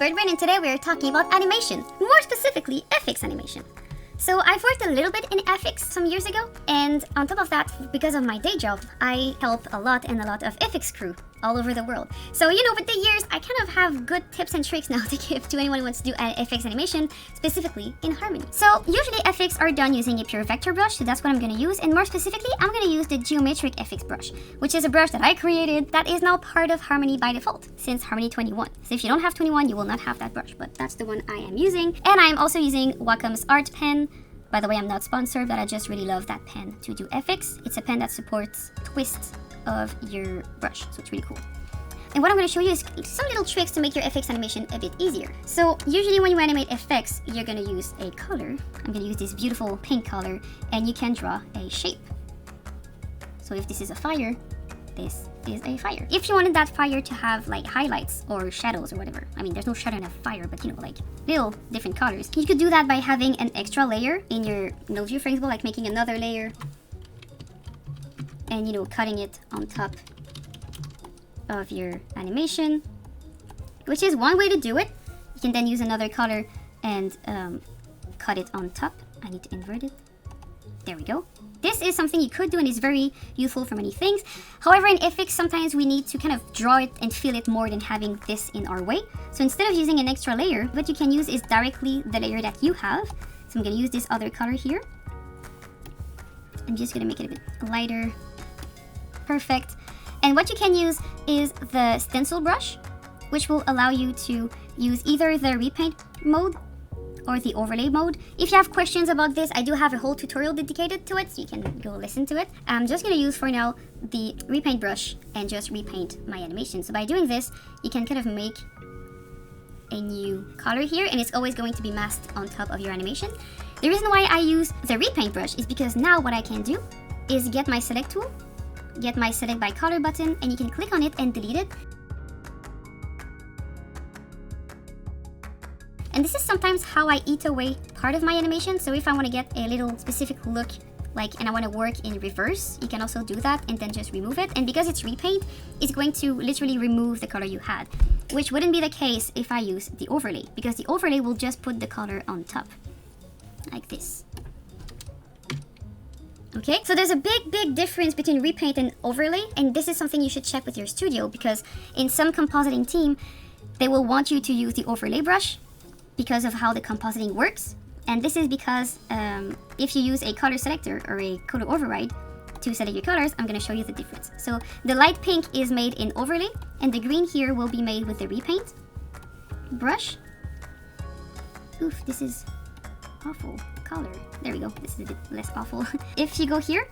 ZeBirdBrain, and today we are talking about animation, more specifically FX animation. So I've worked a little bit in FX some years ago, and on top of that, because of my day job, I help a lot of FX crew all over the world. So with the years, I kind of have good tips and tricks now to give to anyone who wants to do FX animation, specifically in Harmony. So usually FX are done using a pure vector brush, so that's what I'm going to use, and more specifically, I'm going to use the geometric FX brush, which is a brush that I created that is now part of Harmony by default since Harmony 21. So if you don't have 21, you will not have that brush, but that's the one I am using. And I'm also using Wacom's art pen. By the way, I'm not sponsored, but I just really love that pen to do FX. It's a pen that supports twists of your brush, so it's really cool. And what I'm going to show you is some little tricks to make your FX animation a bit easier. So usually when you animate FX, you're going to use a color. I'm going to use this beautiful pink color, and you can draw a shape. So if this is a fire, this is a fire. If you wanted that fire to have like highlights or shadows or whatever, I mean there's no shadow in a fire, but like little different colors, you could do that by having an extra layer in your node view, for example, like making another layer and cutting it on top of your animation, which is one way to do it. You can then use another color and cut it on top. I need to invert it. There we go. This is something you could do and is very useful for many things. However, in FX, sometimes we need to kind of draw it and feel it more than having this in our way. So instead of using an extra layer, what you can use is directly the layer that you have. So I'm going to use this other color here. I'm just going to make it a bit lighter. Perfect. And what you can use is the stencil brush, which will allow you to use either the repaint mode or the overlay mode. If you have questions about this, I do have a whole tutorial dedicated to it, so you can go listen to it. I'm just going to use for now the repaint brush and just repaint my animation. So by doing this, you can kind of make a new color here, and it's always going to be masked on top of your animation. The reason why I use the repaint brush is because now what I can do is get my select tool, get my select by color button, and you can click on it and delete it. And this is sometimes how I eat away part of my animation. So if I want to get a little specific look, and I want to work in reverse, you can also do that and then just remove it. And because it's repaint, it's going to literally remove the color you had, which wouldn't be the case if I use the overlay, because the overlay will just put the color on top, like this. Okay, so there's a big difference between repaint and overlay, and this is something you should check with your studio, because in some compositing team, they will want you to use the overlay brush because of how the compositing works. And this is because if you use a color selector or a color override to select your colors, I'm going to show you the difference. So the light pink is made in overlay, and the green here will be made with the repaint brush. Oof, this is awful color. There we go, this is a bit less awful. If you go here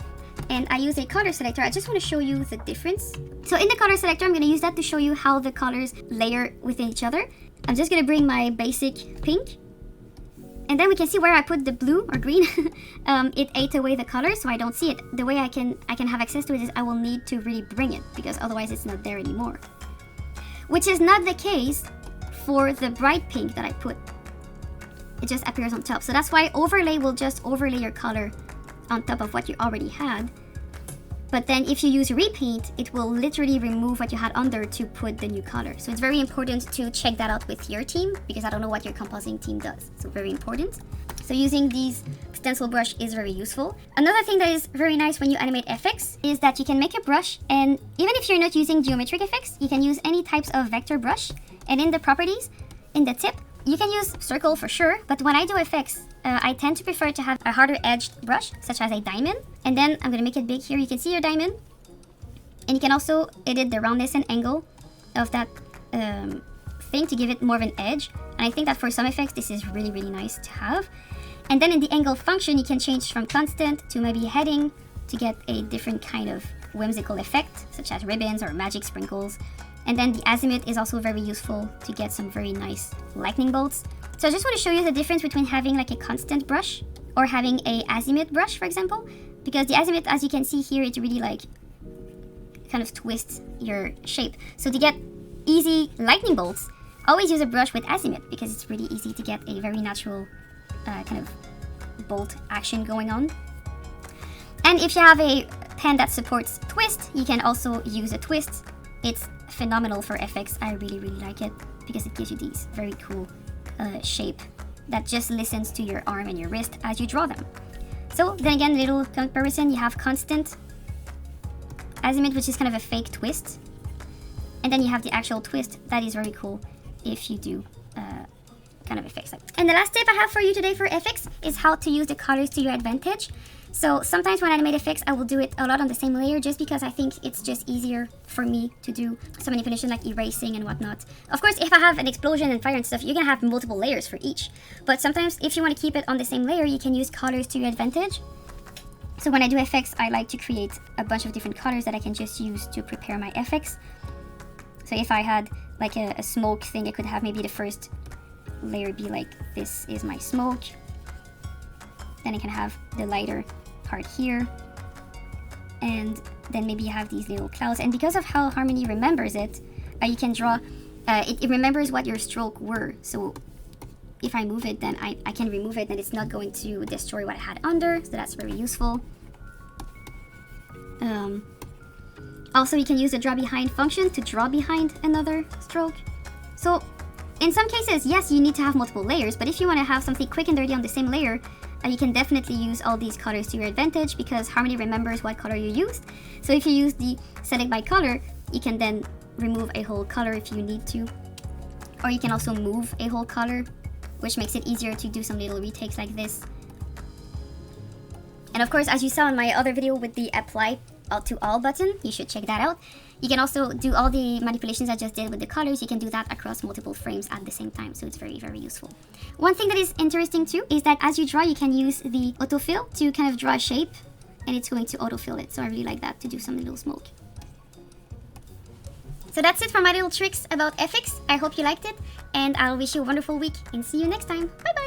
and I use a color selector, I just want to show you the difference. So in the color selector, I'm going to use that to show you how the colors layer within each other. I'm just going to bring my basic pink, and then we can see where I put the blue or green. It ate away the color, so I don't see it. The way I can have access to it is I will need to really bring it, because otherwise it's not there anymore. Which is not the case for the bright pink that I put. It just appears on top. So that's why overlay will just overlay your color on top of what you already had. But then if you use repaint, it will literally remove what you had under to put the new color. So it's very important to check that out with your team, because I don't know what your compositing team does. So very important. So using these stencil brush is very useful. Another thing that is very nice when you animate FX is that you can make a brush, and even if you're not using geometric effects, you can use any types of vector brush. And in the properties, in the tip, you can use circle for sure, but when I do FX, I tend to prefer to have a harder edged brush, such as a diamond. And then I'm going to make it big here. You can see your diamond. And you can also edit the roundness and angle of that thing to give it more of an edge. And I think that for some effects, this is really nice to have. And then in the angle function, you can change from constant to maybe heading to get a different kind of whimsical effect, such as ribbons or magic sprinkles. And then the azimuth is also very useful to get some very nice lightning bolts. So I just want to show you the difference between having like a constant brush or having a azimuth brush, for example. Because the azimuth, as you can see here, it really kind of twists your shape. So to get easy lightning bolts, always use a brush with azimuth, because it's really easy to get a very natural kind of bolt action going on. And if you have a pen that supports twist, you can also use a twist. It's phenomenal for FX. I really like it because it gives you these very cool shape that just listens to your arm and your wrist as you draw them. So then again, little comparison, you have constant azimuth, which is kind of a fake twist. And then you have the actual twist. That is very cool if you do kind of effects like that. And the last tip I have for you today for FX is how to use the colors to your advantage. So sometimes when I animate effects, I will do it a lot on the same layer just because I think it's just easier for me to do some manipulation like erasing and whatnot. Of course, if I have an explosion and fire and stuff, you're gonna have multiple layers for each. But sometimes if you want to keep it on the same layer, you can use colors to your advantage. So when I do effects, I like to create a bunch of different colors that I can just use to prepare my effects. So if I had like a smoke thing, I could have maybe the first layer be like, this is my smoke. Then I can have the lighter part here. And then maybe you have these little clouds. And because of how Harmony remembers it, you can draw, it remembers what your stroke were. So if I move it, then I can remove it and it's not going to destroy what I had under. So that's very useful. Also, you can use the draw behind function to draw behind another stroke. So in some cases, yes, you need to have multiple layers, but if you want to have something quick and dirty on the same layer, you can definitely use all these colors to your advantage because Harmony remembers what color you used. So if you use the select by color, you can then remove a whole color if you need to. Or you can also move a whole color, which makes it easier to do some little retakes like this. And of course, as you saw in my other video with the apply to all button, you should check that out. You can also do all the manipulations I just did with the colors. You can do that across multiple frames at the same time, so it's very, very useful. One thing that is interesting too is that as you draw, you can use the autofill to kind of draw a shape, and it's going to autofill it. So I really like that to do some little smoke. So that's it for my little tricks about FX. I hope you liked it, and I'll wish you a wonderful week and see you next time. Bye bye!